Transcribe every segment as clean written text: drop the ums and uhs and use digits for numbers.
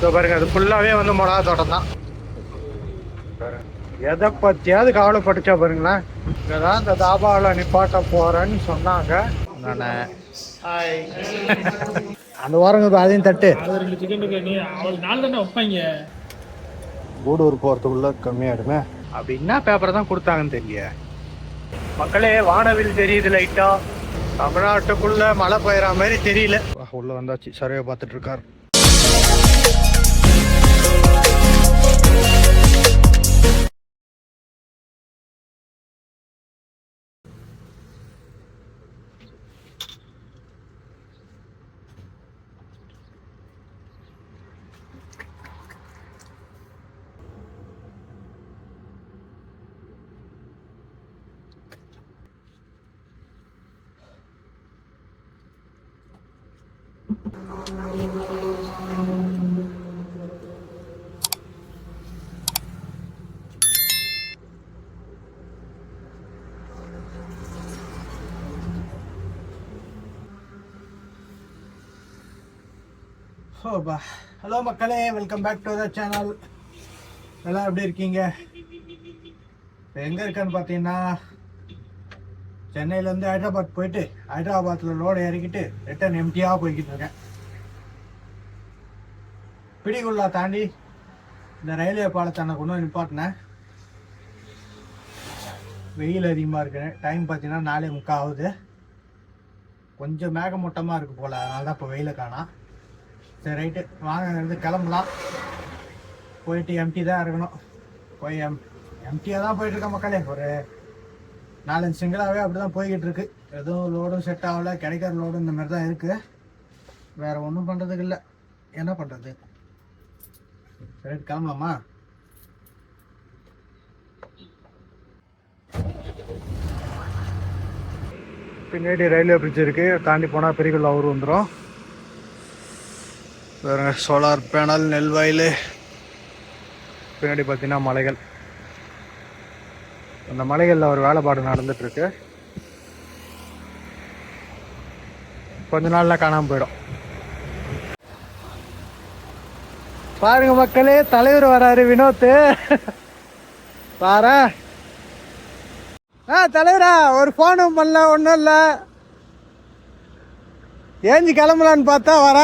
இதோ பாருங்க, அது ஃபுல்லாவே வந்து மிளகா தோட்டம் தான். எதை பத்தியாவது கவலைப்பட்டுச்சா பாருங்களேன். இங்கதான் இந்த தாபாவில் நிப்பாட்ட போறேன்னு சொன்னாங்க. நானே அந்த வாரங்க அதையும் தட்டு கூடூர் போறதுக்குள்ள கம்மியாயிடுமே. அப்படி என்ன பேப்பரை தான் கொடுத்தாங்கன்னு தெரியல. மக்களே, வானவில் தெரியுது லைட்டா. தமிழ்நாட்டுக்குள்ள மழை பெய்யற மாதிரி தெரியல. உள்ள வந்தாச்சு, சர்வே பார்த்துட்டு இருக்காரு. ஹலோ மக்களே, welcome back to the channel. எல்லாம் எப்படி இருக்கீங்க? இப்போ எங்கே இருக்கேன்னு பார்த்தீங்கன்னா, சென்னையிலேருந்து ஹைதராபாத் போயிட்டு ஹைதராபாத்தில் லோடு இறக்கிட்டு ரிட்டர்ன் எம்டியாக போய்கிட்டு இருக்கேன். பிடிக்குள்ளா தாண்டி இந்த ரயில்வே பாலத்தான கொண்டு வந்து நிப்பாட்டினேன். வெயில் அதிகமாக இருக்குது. டைம் பார்த்தீங்கன்னா 4:45 ஆகுது. கொஞ்சம் மேகமூட்டமாக இருக்குது போல், அதனால தான் இப்போ வெயிலை காணோம். சரி, ரைட்டு, வாங்க இருந்து கிளம்பலாம். போயிட்டு எம்டி தான் இருக்கணும். போய் எம்டியாக தான் போயிட்டுருக்கேன் மக்களே. ஒரு 4-5 சிங்கிளாகவே அப்படி தான் போய்கிட்டு இருக்கு. எதுவும் லோடும் செட் ஆகலை. கிடைக்கிற லோடு இந்த மாதிரி தான் இருக்குது. வேறு ஒன்றும் பண்ணுறதுக்கு இல்லை. என்ன பண்ணுறது? சரி, கிளம்பலாமா? பின்னாடி ரயில்வே பிரிட்ஜ் இருக்குது. தாண்டி போனால் பெரியகுள்ள ஊர் வந்துடும். வேறு சோலார் பேனல், நெல் வயல், பின்னாடி பார்த்தீங்கன்னா மலைகள். அந்த மலைகளில் ஒரு வேலைப்பாடு நடந்துட்டுருக்கு. கொஞ்ச நாளில் காணாமல் போயிடும். பாருங்க மக்களே, தலைவர் வராரு, வினோத்து. பாரு தலைவரா, ஒரு ஃபோனும் பண்ணல, ஒன்றும் இல்லை. ஏஞ்சி கிளம்பலான்னு பார்த்தா வர.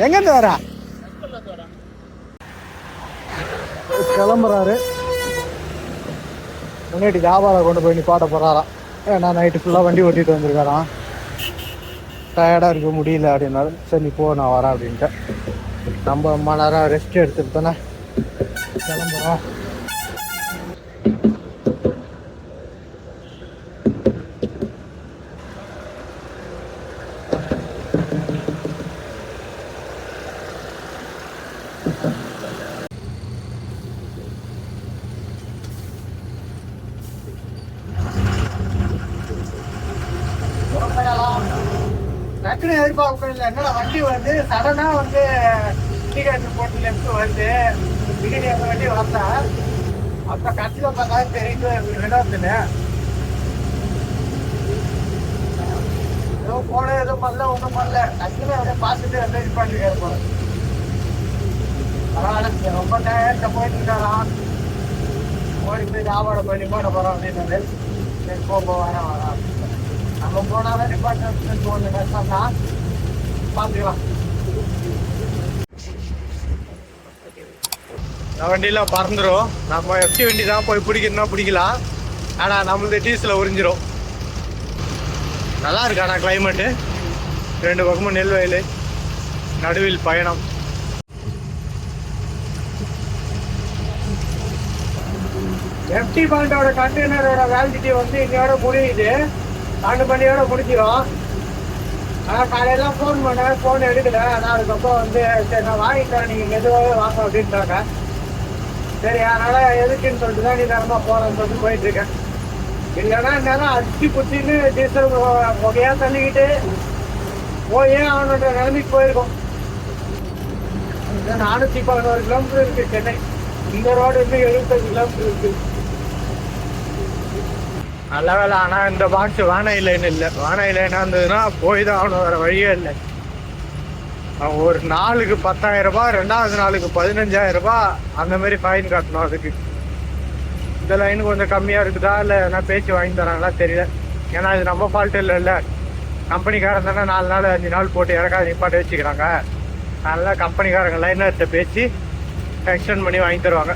எங்கேருந்து வரா? கிளம்புறாரு. முன்னாடி தாபாவில் கொண்டு போய் நிப்பாட்ட போகிறாராம். ஏன்னா நைட்டு ஃபுல்லாக வண்டி ஓட்டிகிட்டு வந்திருக்காராம். டயர்டாக இருக்க முடியல அப்படின்னாலும், சரி நீ போ, நான் வரேன் அப்படின்ட்டு. நம்ம ரொம்ப நேரம் ரெஸ்ட் எடுத்துட்டு தானே கிளம்புறோம். டக்குனு எதிர்பார்க்க இல்லை. என்னோட வண்டி வந்து சடனாக வந்து இண்டிகேட்டர் போட்டு லெஃப்ட் வந்து திடீர்னு எங்கள் வண்டி வந்தா அப்போ கட்சியில் பார்த்தா தெரியுது வினோத்துன்னு. ஏதோ போன எதுவும் பண்ணல, ஒன்றும் பண்ணல. டக்குனு அப்படியே பார்த்துட்டு வந்து இது பண்ணிட்டு போகிறேன். பரவாயில்ல, ரொம்ப டயர்ட்ட போயிட்டு இருக்காராம். ஓடி போய் தாபாவோட போய் நிப்பாட்ட போகிறோம் அப்படின்னு. சரி போ வரேன் வரேன். நம்ம போனாலே டிபார்ட்மெண்ட் ஒன்று கஷ்டம்னா பார்த்துக்கலாம். வண்டியெலாம் பறந்துடும். நம்ம எஃப்டி வண்டி தான் போய் பிடிக்கணும்னா பிடிக்கலாம். ஆனால் நம்மளது டீஸில் உறிஞ்சிரும். நல்லா இருக்கு. ஆனால் கிளைமேட்டு 2 பக்கமும் நெல் வயல், நடுவில் பயணம். எஃப்டி பாயிண்டோட கண்டெய்னரோட வேலிடிட்டி வந்து இன்னையோட முடியுது. 2 மணியோட முடிஞ்சிடும். ஆனால் காலையெல்லாம் ஃபோன் பண்ணேன், ஃபோன் எடுக்கல. ஆனால் அதுக்கப்புறம் வந்து சரி நான் வாங்கிட்டேன், நீங்கள் மெதுவாகவே வாங்க அப்படின்ட்டாங்க. சரி, அதனால் எதுக்குன்னு சொல்லிட்டு தான் நீ நேரமாக போகிறேன்னு சொல்லிட்டு போயிட்டுருக்கேன். இல்லைன்னா நேரம் அடிச்சு குச்சின்னு டீசல் புகையாக தள்ளிக்கிட்டு போயே அவனோட நிலைமைக்கு போயிருக்கோம். 411 கிலோமீட்டர் இருக்குது சென்னை. இந்த ரோடு வந்து 75 கிலோமீட்டர் இருக்குது. நல்ல வேலை. ஆனால் இந்த பாக்ஸ் வான இல்லைன்னு இல்லை. வான இல்லைன்னா இருந்ததுன்னா போய் தான் ஆகணும், வேறு வழியே இல்லை. அவன் ஒரு நாளுக்கு 10,000 ரூபாய், 2வது நாளுக்கு 15,000 ரூபாய் அந்த மாதிரி ஃபைன் கட்டணும். அதுக்கு இந்த லைன் கொஞ்சம் கம்மியாக இருக்குதா இல்லை என்ன பேச்சு வாங்கி தராங்களா தெரியல. ஏன்னா இது நம்ம ஃபால்ட் இல்லைல்ல, கம்பெனிக்காரன் தானே 4 நாள் 5 நாள் போட்டு இறக்காது நிப்பாட்டி வச்சுக்கிறாங்க. அதனால கம்பெனிக்காரங்க லைனர்கிட்ட பேசி எக்ஸ்டெண்ட் பண்ணி வாங்கி தருவாங்க.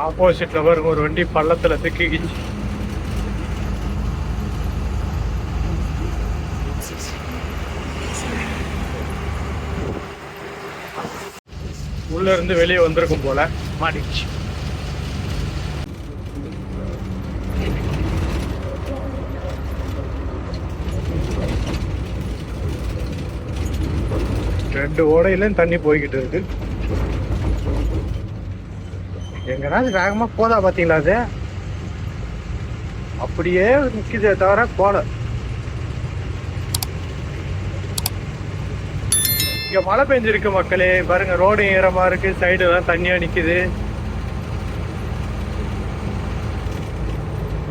ஆப்போசிட்ல பாருங்க ஒரு வண்டி பள்ளத்துல திக்கிச்சு. உள்ள இருந்து வெளியே வந்திருக்கும் போல மாட்டிச்சு. ரெண்டு ஓடையிலும் தண்ணி போய்கிட்டு இருக்கு. எங்கனாச்சும் வேகமா போதா பாத்தீங்களா? அது அப்படியே நிக்குதே தவிர போல. இங்க மழை பெஞ்சிருக்கு மக்களே, பாருங்க ரோடு ஈரமா இருக்கு, சைடு எல்லாம் தண்ணியா நிக்குது.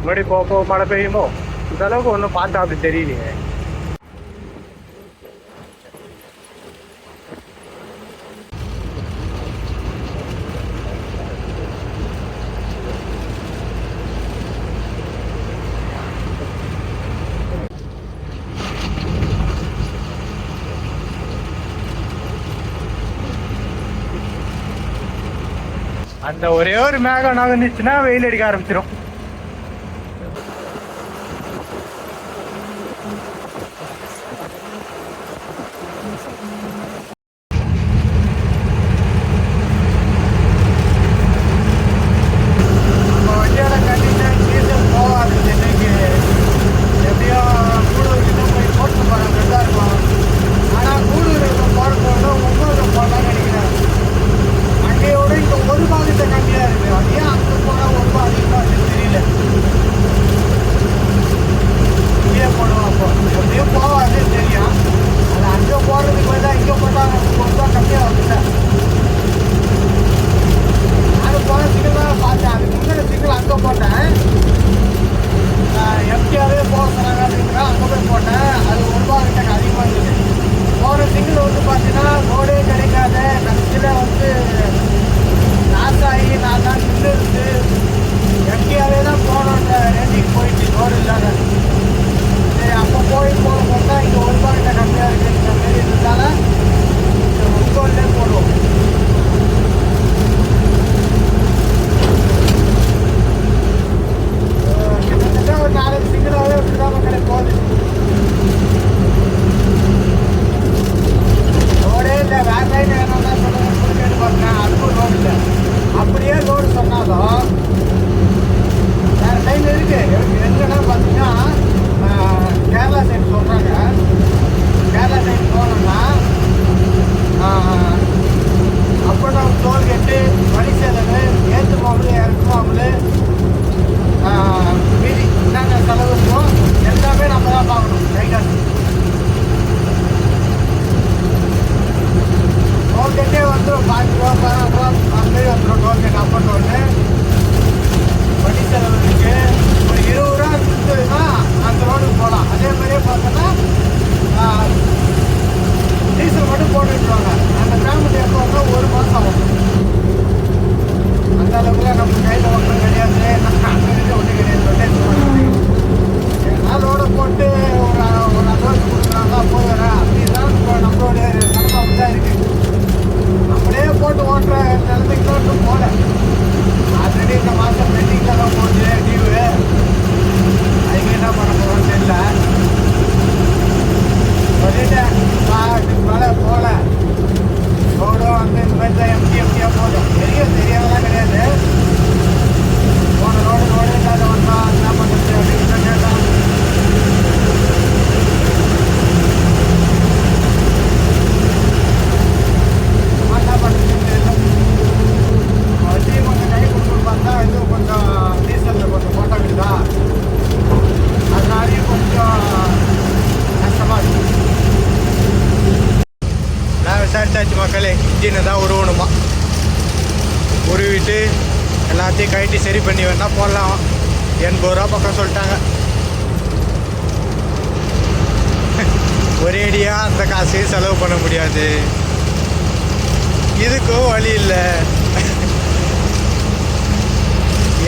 முன்னாடி போக மழை பெய்யுமோ? இந்த அளவுக்கு ஒன்றும் பார்த்தா அப்படி தெரியலையே. அந்த ஒரே ஒரு மேகம் நகர்ந்துச்சுன்னா வெயில் அடிக்க ஆரம்பிச்சிடும். நம்ம வண்டியோட கண்டிஷன் டீசல் போகாது சென்னைக்கு. எப்படியோ கூடூர் கிட்ட போய் போட்டு போகிறாங்க தான் இருக்கும். ஆனால் கூடூர் இப்போ போகிறதோட 9 போகலான்னு நினைக்கிறேன். அங்கேயோட இங்கே 1 பாகத்தை கம்மியாக இருக்குது. அதே அங்கே போனால் 1 அதிகமாக இருக்குது. இன்ஜினை தான் உருவணுமா. உருவிட்டு எல்லாத்தையும் கழட்டி சரி பண்ணி வேணால் போடலாம். 80 ரூபா பக்கம் சொல்லிட்டாங்க. ஒரேடியாக அந்த காசையும் செலவு பண்ண முடியாது, இதுக்கும் வழி இல்லை.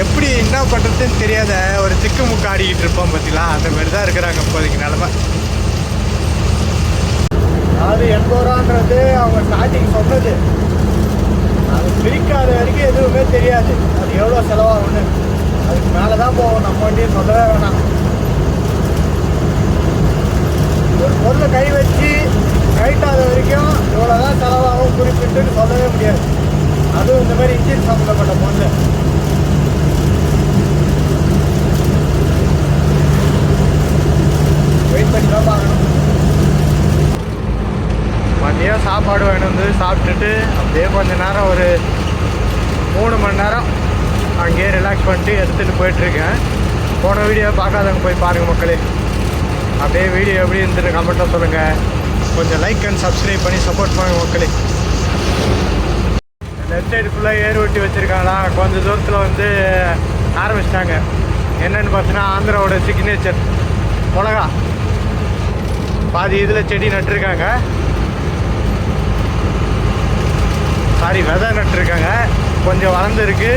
எப்படி என்ன பண்ணுறதுன்னு தெரியாத ஒரு திக்கு முக்கு ஆடிக்கிட்டு இருப்போம் பார்த்தீங்களா, அந்த மாதிரி தான் இருக்கிறாங்க இப்போதைக்கு நிலமை. அது 80 ரூபான்றது அவங்க ஸ்டார்டிங் சொன்னது, அது பிரிக்காத வரைக்கும் எதுவுமே தெரியாது அது எவ்வளோ செலவாகும்னு. அதுக்கு மேலே தான் போவோம், நம்ம வண்டியை சொல்லவே வேணாம். ஒரு பொருளை கை வச்சு கைட்டாத வரைக்கும் இவ்வளோதான் செலவாகும் குறிப்பிட்டுன்னு சொல்லவே முடியாது. அதுவும் இந்த மாதிரி இன்ஜின் சம்மந்தப்பட்ட பொருள். வெயிட் பண்ணி தான் பார்க்கணும். மதியம் சாப்பாடு வேணும் வந்து சாப்பிட்டுட்டு அப்படியே கொஞ்ச நேரம் ஒரு 3 மணி நேரம் அங்கேயே ரிலாக்ஸ் பண்ணிட்டு எடுத்துகிட்டு போயிட்டுருக்கேன். போன வீடியோ பார்க்காதவங்க போய் பாருங்கள் மக்களே. அப்படியே வீடியோ எப்படி இருந்துட்டு கமெண்ட்டாக சொல்லுங்கள். கொஞ்சம் லைக் அண்ட் சப்ஸ்கிரைப் பண்ணி சப்போர்ட் பண்ணுங்க மக்களே. லெஃப்ட் சைடு ஃபுல்லாக ஏர் ஒட்டி வச்சுருக்காங்களா, கொஞ்சம் தூரத்தில் வந்து ஆரம்பிச்சிட்டாங்க. என்னென்னு பார்த்தீங்கன்னா ஆந்திராவோட சிக்னேச்சர் மிளகா. பாதி இதில் செடி நட்டுருக்காங்க, சாரி விதை நட்டுருக்காங்க. கொஞ்சம் வளர்ந்துருக்கு,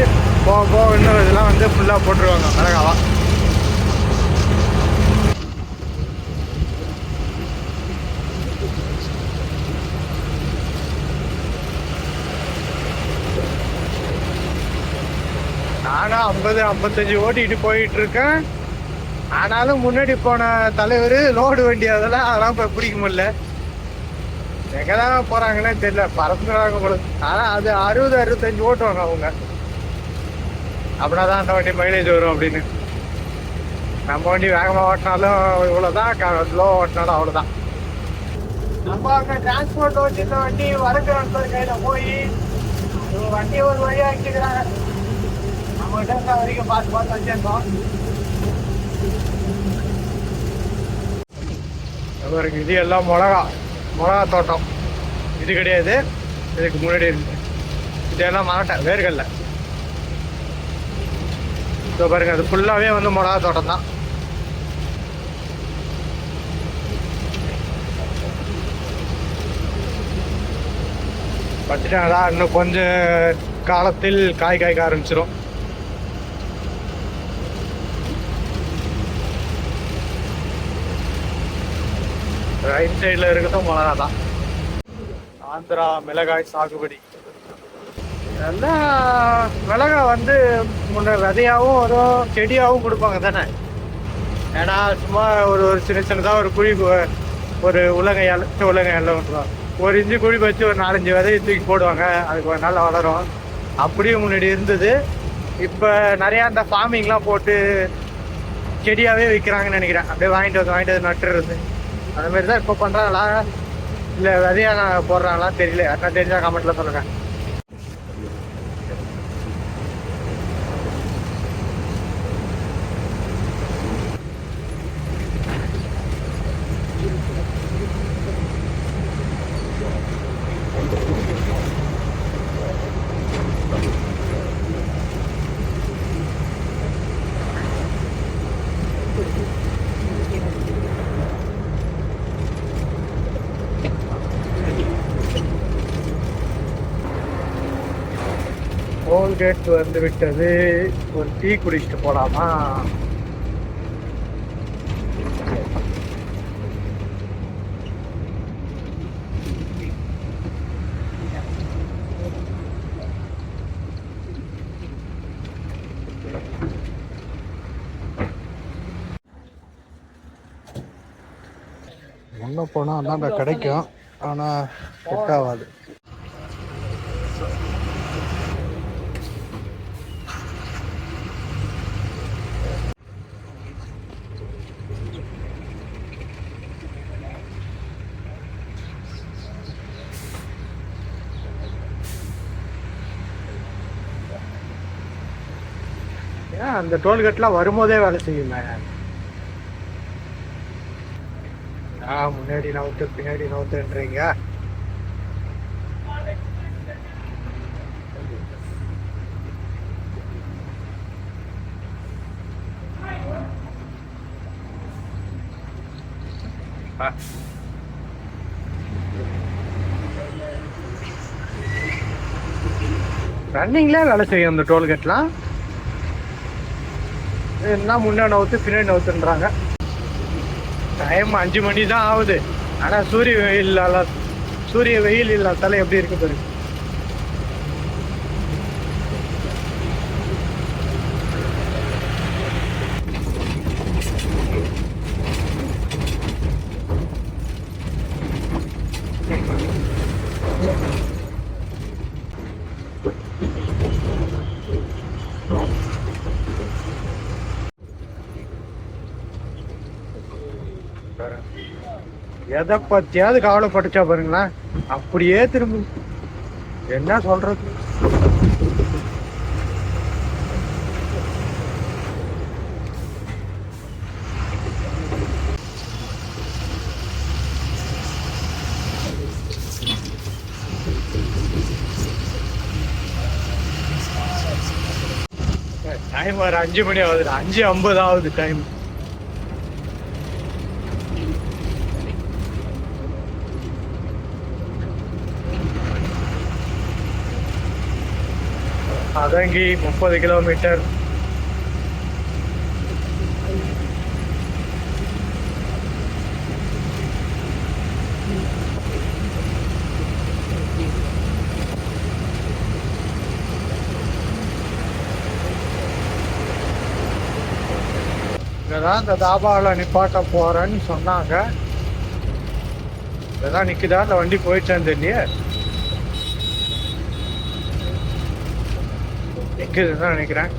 போக போக இன்னும் இதெல்லாம் வந்து ஃபுல்லாக போட்டுருவாங்க மிளகாவா. நானும் 50-55 ஓட்டிகிட்டு போயிட்டுருக்கேன். ஆனாலும் முன்னாடி போன தலைவர் லோடு வண்டி அதெல்லாம் இப்போ பிடிக்க முடியல. எங்கே தான் போகிறாங்கன்னே தெரியல, பறந்துடுறாங்க போல. ஆனால் அது 60-65 ஓட்டுவாங்க அவங்க. அப்படின்னா தான் அந்த வண்டி மைலேஜ் வரும் அப்படின்னு. நம்ம வண்டி வேகமாக ஓட்டினாலும் இவ்வளோதான், ஸ்லோ ஓட்டினாலும் அவ்வளோதான். நம்ம அங்கே டிரான்ஸ்போர்ட் ஓட்டிருந்த வண்டி வரக்கிற கையில் போய் வண்டியை ஒரு வழியாக ஆக்கிக்கிறாங்க. நம்மகிட்ட இருந்த வரைக்கும் பார்த்து வச்சிருந்தோம். இது எல்லாம் மிளகா தோட்டம். இது கிடையாது, இதுக்கு முன்னாடி இருக்கு. இதெல்லாம் மாட்டேன் வேர்கல்ல. ஸோ பாருங்க, அது ஃபுல்லாகவே வந்து மிளகா தோட்டம் தான். பட்டுட்டாங்களா, இன்னும் கொஞ்சம் காலத்தில் காய்க்க ஆரம்பிச்சிடும். ரைட் சைடில் இருக்கிறதும் மிளகா தான். ஆந்திரா மிளகாய் சாகுபடி. இதெல்லாம் மிளகாய் வந்து முன்ன விதையாகவும் வரும், செடியாகவும் கொடுப்பாங்க தானே. ஏன்னா சும்மா ஒரு சின்னதாக ஒரு குழி, ஒரு உலகையால் விட்டுருவாங்க. ஒரு இஞ்சி குழி வச்சு ஒரு 4-5 விதையை தூக்கி போடுவாங்க, அதுக்கு ஒரு நாள் வளரும். அப்படியும் முன்னாடி இருந்தது. இப்போ நிறையா இந்த ஃபார்மிங்லாம் போட்டு செடியாகவே விற்கிறாங்கன்னு நினைக்கிறேன். அப்படியே வாங்கிட்டு வந்து நட்டுறது. அந்த மாதிரி தான் இப்போ பண்ணுறாங்களா இல்லை விதையா போடுறாங்களா தெரியல. யாருன்னா தெரிஞ்சா கமெண்ட்டில் சொல்லுங்கள். டோல்கேட் வந்து விட்டது. ஒரு டீ குடிச்சிட்டு போலாமா? முன்ன போனால் அந்தாண்ட கிடைக்கும், ஆனால் செட் ஆகாது. ஏன் அந்த டோல்கேட்லாம் வரும்போதே வேலை செய்யுங்க. முன்னாடி நவுத்து பின்னாடி நவுத்துன்றீங்க. ரன்னிங்ல வேலை செய்யும் அந்த டோல்கேட்லாம். என்ன முன்னே நவுத்து பின்னாடி நவுத்துன்றாங்க. டைம் 5 மணி தான் ஆகுது. ஆனால் சூரிய வெயில் இல்லாதால எப்படி இருக்கு பாருங்க. எதை பத்தியாவது கவலைப்பட்டுச்சா பாருங்களேன், அப்படியே திரும்ப என்ன சொல்றது. டைம் ஒரு 5 மணி ஆகுது, 5:50 ஆகுது டைம். அதங்கி 30 கிலோமீட்டர். இங்கதான் இந்த தாபாவில் நிப்பாட்ட போறேன்னு சொன்னாங்க. இதான் நிக்குதா இந்த வண்டி போயிடுச்சான்னு தெரியல. நிக்குதுன்னு நினைக்கிறேன்.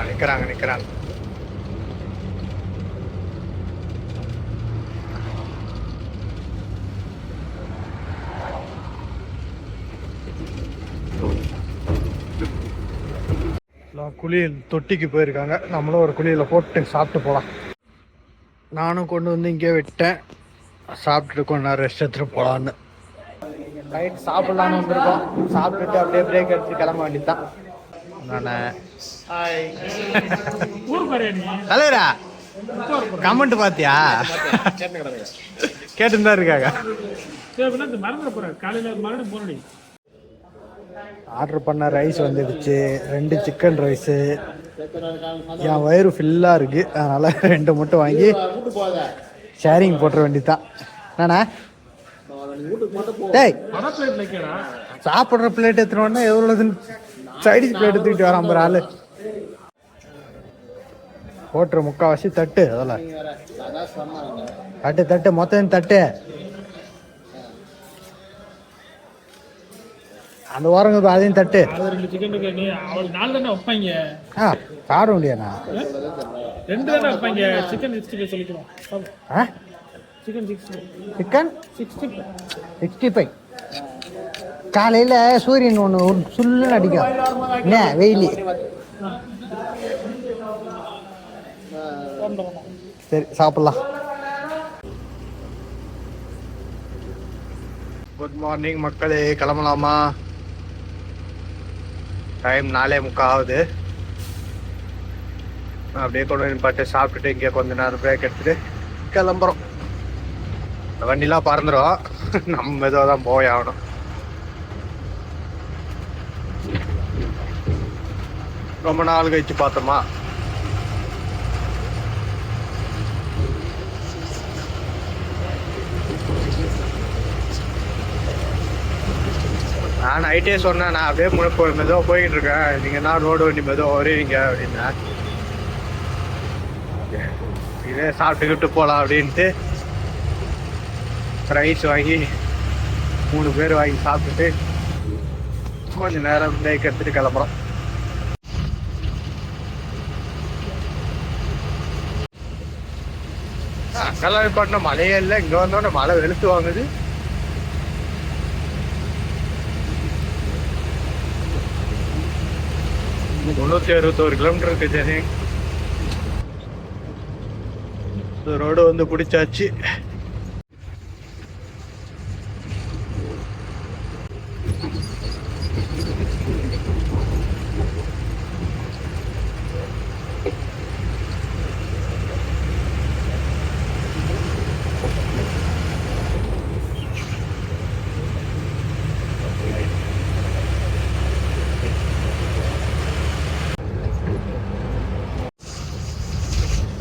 நிக்கிறாங்க. குளியல் தொட்டிக்கு போயிருக்காங்க. நம்மளும் ஒரு குளியலை போட்டு சாப்பிட்டு போகலாம். நானும் கொண்டு வந்து இங்கே விட்டேன். சாப்பிட்டுட்டு கொஞ்ச நேரம் ரெஸ்ட் எடுத்துட்டு போகலான்னு. நைட் சாப்பிட்லான்னு வந்துருக்கோம். சாப்பிட்டுட்டு அப்படியே பிரேக் எடுத்து கிளம்ப வேண்டியதுதான். தலைவரா கமெண்ட் பாத்தியா? கேட்டுதான் இருக்காங்க. ஆர்டர் பண்ண ரைஸ் வந்துடுச்சு. 2 சிக்கன் ரைஸு. என் வயிறு ஃபுல்லாக இருக்கு, அதனால 2 மட்டும் வாங்கி ஷேரிங் போட்டுற வேண்டியதுதான். என்னண்ணா டேய், சாப்பிட்ற பிளேட் எடுத்துனோன்னா எவ்வளோதுன்னு சைடிஷ் பிளேட் எடுத்துக்கிட்டு வரான் பாரு ஆளு. போட்டுற முக்கால்வாசி தட்டு. அதெல்லாம் தட்டு மொத்தம் தட்டு. அந்த ஓரங்க அதையும் தட்டு. சாப்பிட முடியாண்ணா. 2 தானே வைப்பாங்க. சிக்கன் 65 காலையில் சூரியன் ஒன்று சுல்லுன்னு அடிக்கும். என்ன வெயிலி. சரி சாப்பிட்லாம். குட் மார்னிங் மக்களே, கிளம்பலாமா? டைம் 4:45 ஆகுது. அப்படியே கொண்டு வந்து பாட்டு சாப்பிட்டுட்டு இங்கே கொஞ்ச நேரம் பிரேக் எடுத்துட்டு கிளம்புறோம். வண்டிலாம் பறந்துடும். நம்ம மெதுவாக தான் போய் ஆகணும். ரொம்ப நாள் கழிச்சு பார்த்தோமா. நான் நைட்டே சொன்னேன், நான் அப்படியே மெதுவாக போய்கிட்டு இருக்கேன், நீங்கள் என்ன ரோடு வண்டி மெதுவாக வருவீங்க அப்படின்னா. இதே சாப்பிட்டுக்கிட்டு போகலாம் அப்படின்ட்டு ரைஸ் வாங்கி 3 பேர் வாங்கி சாப்பிட்டுட்டு கொஞ்சம் நேரம் பிரேக் எடுத்துட்டு கிளம்புறோம். அங்கெல்லாம் பண்ண மழையே இல்லை. இங்கே வந்தோடனே மழை வெளுத்து வாங்குது. முந்நூற்றி 61 கிலோமீட்டர் இருக்கு சரி. ரோடு வந்து பிடிச்சாச்சு.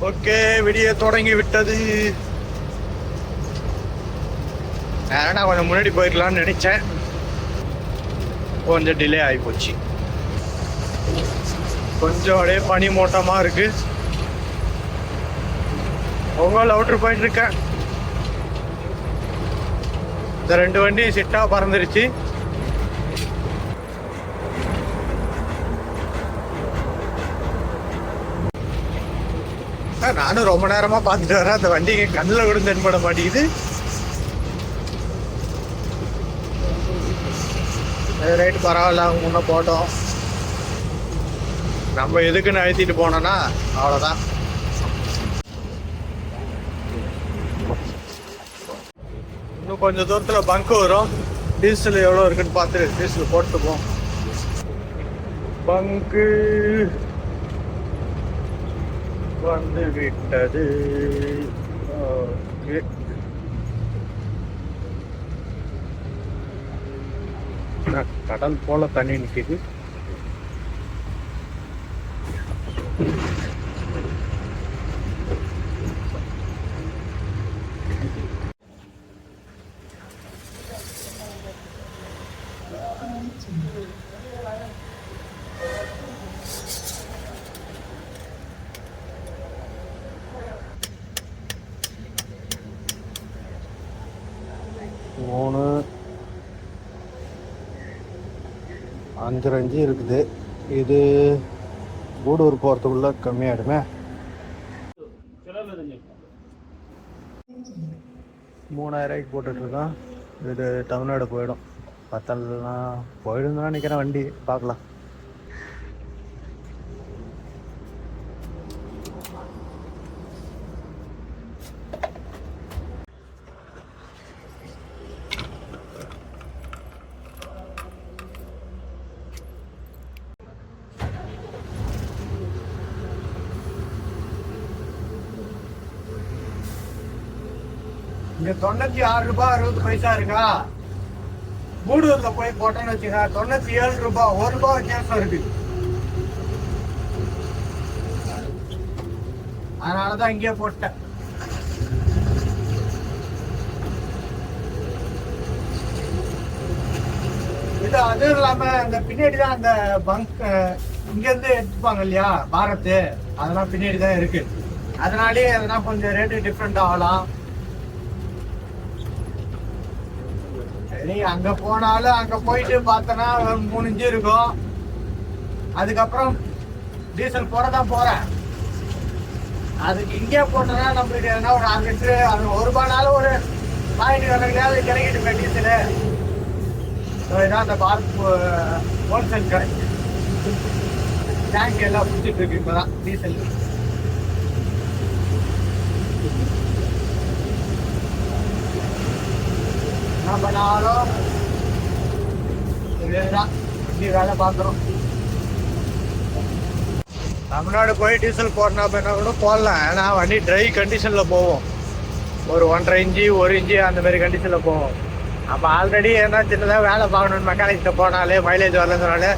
ஓகே, விடிய தொடங்கி விட்டது. நான் கொஞ்சம் முன்னாடி போயிருக்கலாம்னு நினைச்சேன், கொஞ்சம் டிலே ஆகி போச்சு. கொஞ்சம் அப்படியே பனி மூட்டமா இருக்கு. உங்கள் அவுட்ரு போயிட்டு இருக்கேன். இந்த 2 வண்டி சிட்டா பறந்துருச்சு. நானும் ரொம்ப நேரமா பார்த்துட்டு வரேன், அந்த வண்டி கண்ணில் கூட தென்பட மாட்டேங்குது. ரைட், பரவாயில்ல, அவங்க முன்ன போட்டோம். நம்ம எதுக்குன்னு அழுத்திட்டு போனோம்னா அவ்வளோதான். இன்னும் கொஞ்சம் தூரத்தில் பங்கு வரும். டீசல் எவ்வளோ இருக்குன்னு பார்த்து டீசல் போட்டுப்போம். பங்கு வந்து விட்டது. கடல் போல தண்ணி நிற்கிது. மூணு 5 இருக்குது. இது கூடூர் போகிறதுக்குள்ள கம்மியாயிடுமே. 3000 போட்டுட்ருக்கான். இது தமிழ்நாடு போயிடும். பத்தலாம் போயிடும் தான் நினைக்கிறேன். வண்டி பார்க்கலாம். இங்க 96 ரூபாய் 60 பைசா இருக்கா. கூடூர்ல போய் போட்டோன்னு வச்சுக்கா 97 ரூபாய், 1 ரூபாய் வித்தியாசம் இருக்கு. அதனாலதான் இங்கே போட்டேன். இது அதுவும் இல்லாம இந்த பின்னாடி தான் அந்த பங்க் இங்க இருந்து எடுத்துப்பாங்க இல்லையா பாரத்து, அதெல்லாம் பின்னாடி தான் இருக்கு. அதனாலே அதெல்லாம் கொஞ்சம் ரேட்டு டிஃப்ரெண்ட் ஆகலாம். சரி, அங்க போனாலும் அங்க போயிட்டு பார்த்தோன்னா 3 இன்ச்சு இருக்கும். அதுக்கப்புறம் டீசல் போடதான் போறேன். அதுக்கு இங்கே போட்டோன்னா நம்மளுக்கு எதனா ஒரு 6 லிட்டரு, அது 1 ரூபாய்னாலும் ஒரு பாயிண்ட் கணக்கிலாவது கிடைக்கிட்டு டீசலு. இதான் அந்த பாரத் ஹோல்சேல் கடை. டேங்க் எல்லாம் பிடிச்சிட்டு இருக்கு இப்பதான் டீசல். என்ன பண்ணாலும் வண்டி வேலை பார்க்குறோம். தமிழ்நாடு போய் டீசல் போடனா கூட போடலாம். ஏன்னா வண்டி ட்ரை கண்டிஷனில் போவோம். ஒரு 1.5 இன்ச்சு 1 இன்ச்சு அந்த மாதிரி கண்டிஷனில் போவோம். அப்போ ஆல்ரெடி எதனா சின்னதாக வேலை பார்க்கணுன்னு மெக்கானிக்கிட்ட போனாலே மைலேஜ் வரலன்னு சொன்னாலே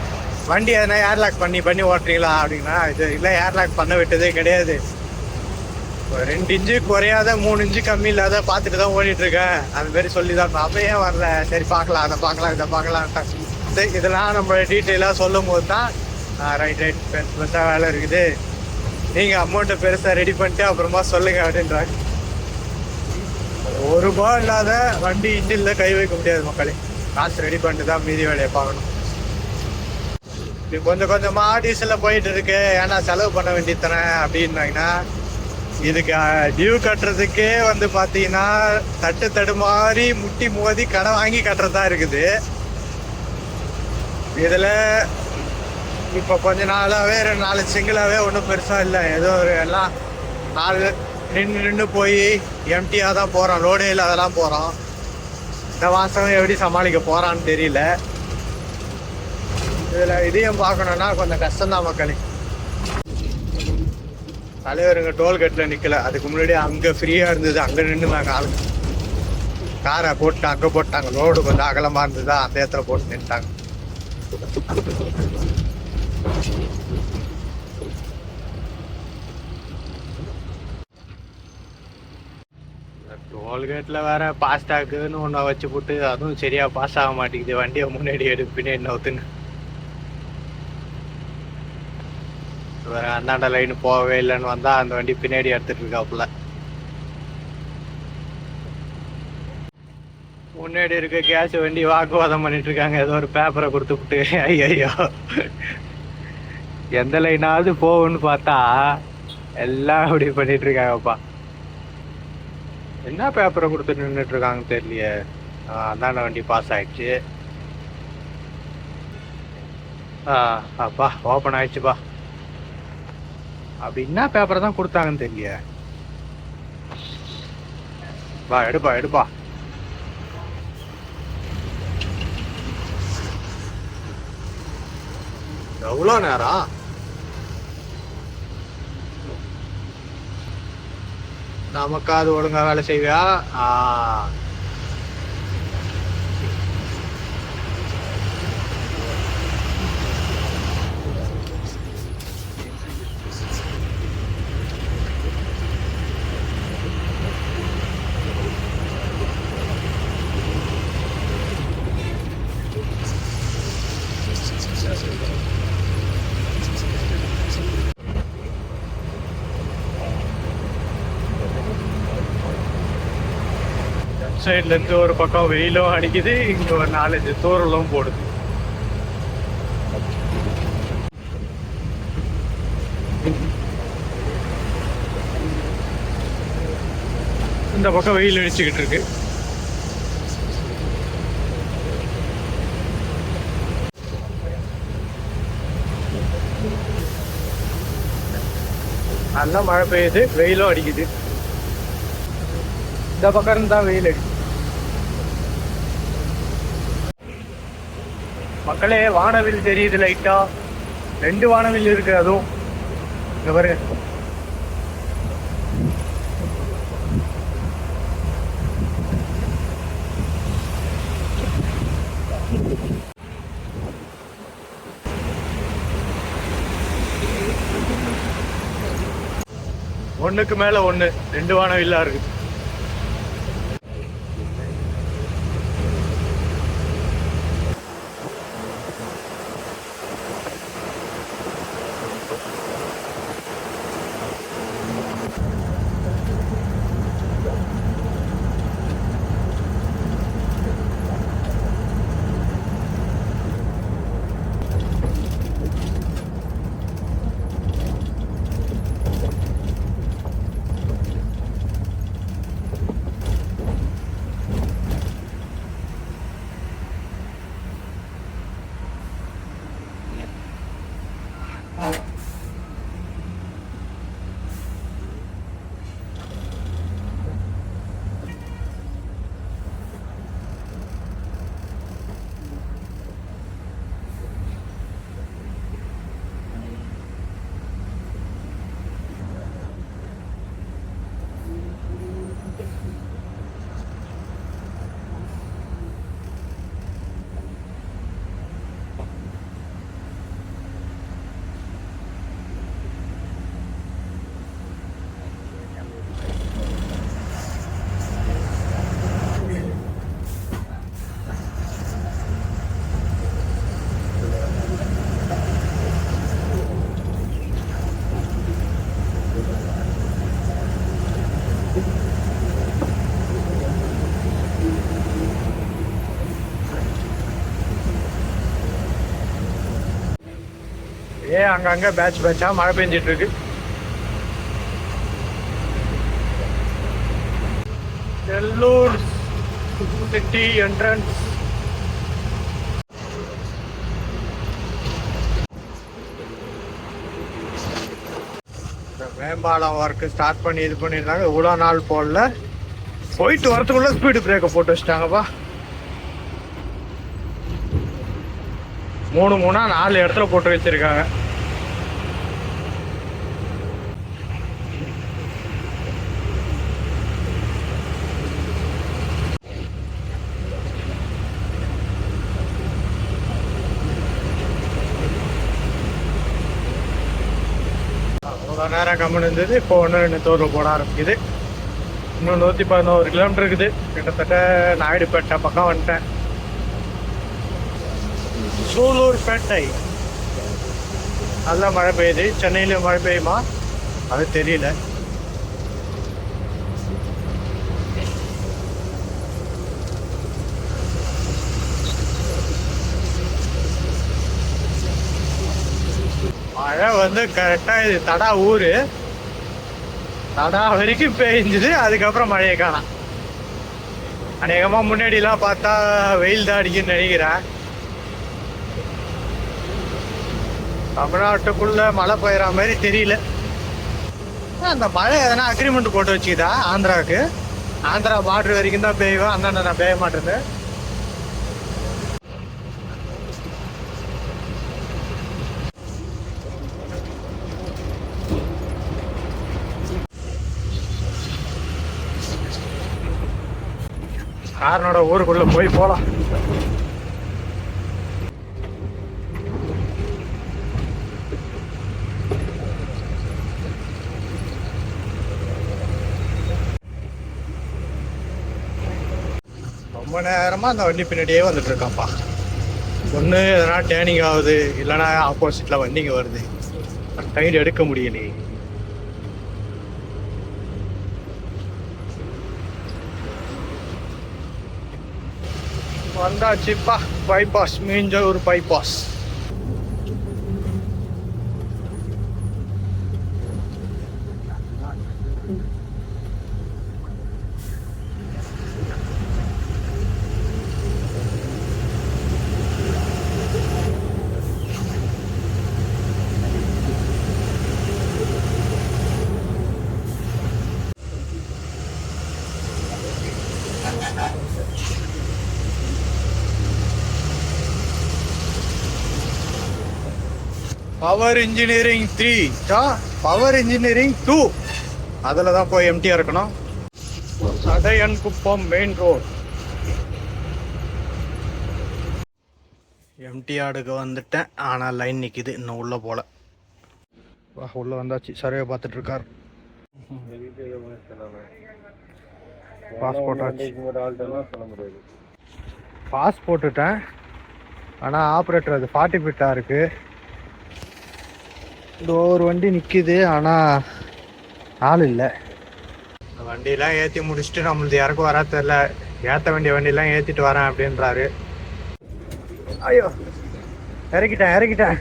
வண்டி எதனா ஏர்லாக் பண்ணி ஓட்டுறீங்களா அப்படின்னா இது இல்லை, ஏர்லாக் பண்ண விட்டதே கிடையாது. ஒரு 2 இன்ச்சு குறையாத 3 இன்ச்சு கம்மி இல்லாத பார்த்துட்டு தான் ஓடிட்டு இருக்கேன். அது மாதிரி சொல்லி தான் அப்பயே வரல. சரி பார்க்கலாம், அதை பார்க்கலாம், இதை பார்க்கலாம். இதெல்லாம் நம்ம டீட்டெயிலாக சொல்லும் போது தான் ரைட் பெருசாக வேலை இருக்குது, நீங்கள் அமௌண்ட்டை பெருசாக ரெடி பண்ணிட்டு அப்புறமா சொல்லுங்க அப்படின்றாங்க. 1 ரூபாய் இல்லாத வண்டி இன்ஜினில் கை வைக்க முடியாது மக்களே. காசு ரெடி பண்ணிட்டு தான் மீதி வேலையை பார்க்கணும். இது கொஞ்சம் கொஞ்சமாக டீசலில் போயிட்டு இருக்கு. ஏன்னா செலவு பண்ண வேண்டியது தானே அப்படின்னாங்கன்னா இதுக்கு டியூ கட்டுறதுக்கே வந்து பார்த்தீங்கன்னா தடுமாறி முட்டி மோதி கடன் வாங்கி கட்டுறதா இருக்குது. இதில் இப்போ கொஞ்ச நாளாகவே 4 சிங்கிளாகவே ஒன்றும் பெருசாக இல்லை. ஏதோ ஒரு எல்லாம் 4 நின்று போய் எம்டியாக தான் போகிறோம். லோடே இல்லை, அதெல்லாம் போகிறோம். இந்த மாதம் எப்படி சமாளிக்க போகிறான்னு தெரியல. இதில் இதையும் பார்க்கணுன்னா கொஞ்சம் கஷ்டம்தான் மக்களே. தலைவருங்க டோல்கேட்டில் நிற்கல. அதுக்கு முன்னாடி அங்கே ஃப்ரீயாக இருந்தது, அங்கே நின்றுனாங்க ஆளுங்க. காரை போட்டு அங்கே போட்டாங்க. ரோடு கொஞ்சம் அகலமாக இருந்ததா அந்த இடத்துல போட்டு நின்ட்டாங்க. டோல்கேட்டில் வேற பாஸ்டாக்குன்னு ஒன்றை வச்சு போட்டு அதுவும் சரியா பாஸ் ஆக மாட்டேங்குது. வண்டியை முன்னாடி எடுப்பு பின்னாடி நவுத்துன்னு வேற அந்தாண்ட லைன் போகவே இல்லைன்னு வந்தா அந்த வண்டி பின்னாடி எடுத்துட்டு இருக்காப்புல. முன்னாடி இருக்க கேஸ் வண்டி வாக்குவாதம் பண்ணிட்டு இருக்காங்க. ஏதோ ஒரு பேப்பரை கொடுத்துட்டு ஐயோ எந்த லைனாவது போகும்னு பார்த்தா எல்லாம் அப்படி பண்ணிட்டு இருக்காங்கப்பா. என்ன பேப்பரை கொடுத்து நின்றுட்டு இருக்காங்க தெரியலையே. அந்தாண்ட வண்டி பாஸ் ஆயிடுச்சு. அப்பா ஓப்பன் ஆயிடுச்சுப்பா. அப்படி என்ன பேப்பரை தான் கொடுத்தாங்கன்னு தெரியல. வா எடுப்பா எடுப்பா. எவ்வளோ நேரம்? நமக்காது ஒழுங்கா வேலை செய்வியா? சைட்ல இருந்து ஒரு பக்கம் வெயிலும் அடிக்குது, இங்க ஒரு 4-5 தூரலும் போடுது. இந்த பக்கம் வெயில் அடிச்சுக்கிட்டு இருக்கு. நல்லா மழை பெய்யுது, வெயிலும் அடிக்குது. இந்த பக்கம் இருந்தா வெயில் அடிக்குது. மக்களே வானவில் தெரியுது லைட்டா. 2 வானவில் இருக்கு. அதுவும் இங்க பாருங்க. ஒண்ணுக்கு மேல ஒண்ணு 2 வானவில்லா இருக்கு. அங்கங்க பேட்ச் பேட்சா மழை பெஞ்சிட்டு இருக்கு. Eluru city entrance. மேம்பாலம் ஒர்க்கு ஸ்டார்ட் பண்ணி இது பண்ணியிருந்தாங்க. இவ்வளோ நாள் போடல, போயிட்டு வரத்துக்குள்ள ஸ்பீடு பிரேக்கை போட்டு வச்சிட்டாங்கப்பா. 3 இடத்துல போட்டு வச்சிருக்காங்க. அவ்வளோ நேரம் கம்மன் இருந்தது, இப்போ 1-2 தோறு போட ஆரம்பிக்குது. இன்னும் 111 கிலோமீட்டர் இருக்குது. கிட்டத்தட்ட நாயுடுபேட்டை பக்கம் வந்துட்டேன். சூலூர்பேட்டை நல்லா மழை பெய்யுது. சென்னையில மழை பெய்யுமா அது தெரியல. மழை வந்து கரெக்டா இது தடா ஊரு, தடா வரைக்கும் பெய்ஞ்சுது. அதுக்கப்புறம் மழையை காணோம். அநேகமா முன்னாடி எல்லாம் பார்த்தா வெயில் தான் அடிக்குன்னு நினைக்கிறேன். தமிழ்நாட்டுக்குள்ள மழை பெய்யற மாதிரி தெரியல. அந்த மழை எதனா அக்ரிமெண்ட் போட்டு வச்சுக்கிதா ஆந்திராவுக்கு? ஆந்திரா பார்டர் வரைக்கும் தான் பெய்வேன், அந்தாண்ட நான் பெய்ய மாட்டேன்னு. காரனோட ஊருக்குள்ள போய் போலாம். ரொம்ப நேரமா அந்த வண்டி பின்னாடியே வந்துட்டு இருக்கான்ப்பா. ஒன்று எதனா டேர்னிங் ஆகுது, இல்லைன்னா ஆப்போசிட்ல வண்டிங்க வருது. டைடு எடுக்க முடியலையே. வந்தாச்சுப்பா bypass, Minjur bypass. Power engineering 3 power engineering 2 அதில் தான் போய் எம்டியாக இருக்கணும். சடையன் குப்பம் மெயின் ரோட். எம்டிஆடுக்கு வந்துட்டேன். ஆனால் லைன் நிற்கிது, இன்னும் உள்ளே போல. வா உள்ளே வந்தாச்சு. சர்வே பார்த்துட்டு இருக்கார். பாஸ் போட்டுட்டேன். ஆனால் ஆப்ரேட்டர் அது 40 ஃபீட்டாக இருக்குது. இதோ ஒரு வண்டி நிற்கிது, ஆனால் ஆள் இல்லை. வண்டியெல்லாம் ஏற்றி முடிச்சுட்டு நம்மளது யாருக்கும் வரா தெரில. ஏற்ற வேண்டிய வண்டியெல்லாம் ஏற்றிட்டு வரேன் அப்படின்றாரு. ஐயோ இறக்கிட்டேன்.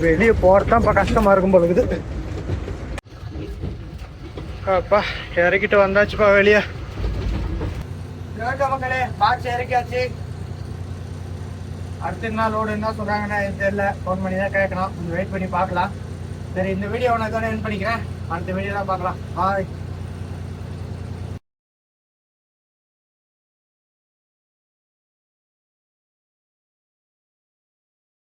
வெளியே போகிறதான் இப்போ கஷ்டமாக இருக்கும் போல இருக்குது. அப்பா இறக்கிட்டு வந்தாச்சுப்பா வெளியே. மக்களே பாக்ஸ் இறக்கியாச்சு. அடுத்த நாள் லோடு என்ன சொல்றாங்கன்னா தெரியல. ஃபோன் பண்ணி தான் கேட்கணும். கொஞ்சம் வெயிட் பண்ணி பார்க்கலாம். சரி, இந்த வீடியோ நான் இதோட எண்ட் பண்ணிக்கிறேன். அடுத்த வீடியோ தான் பார்க்கலாம். பாய்.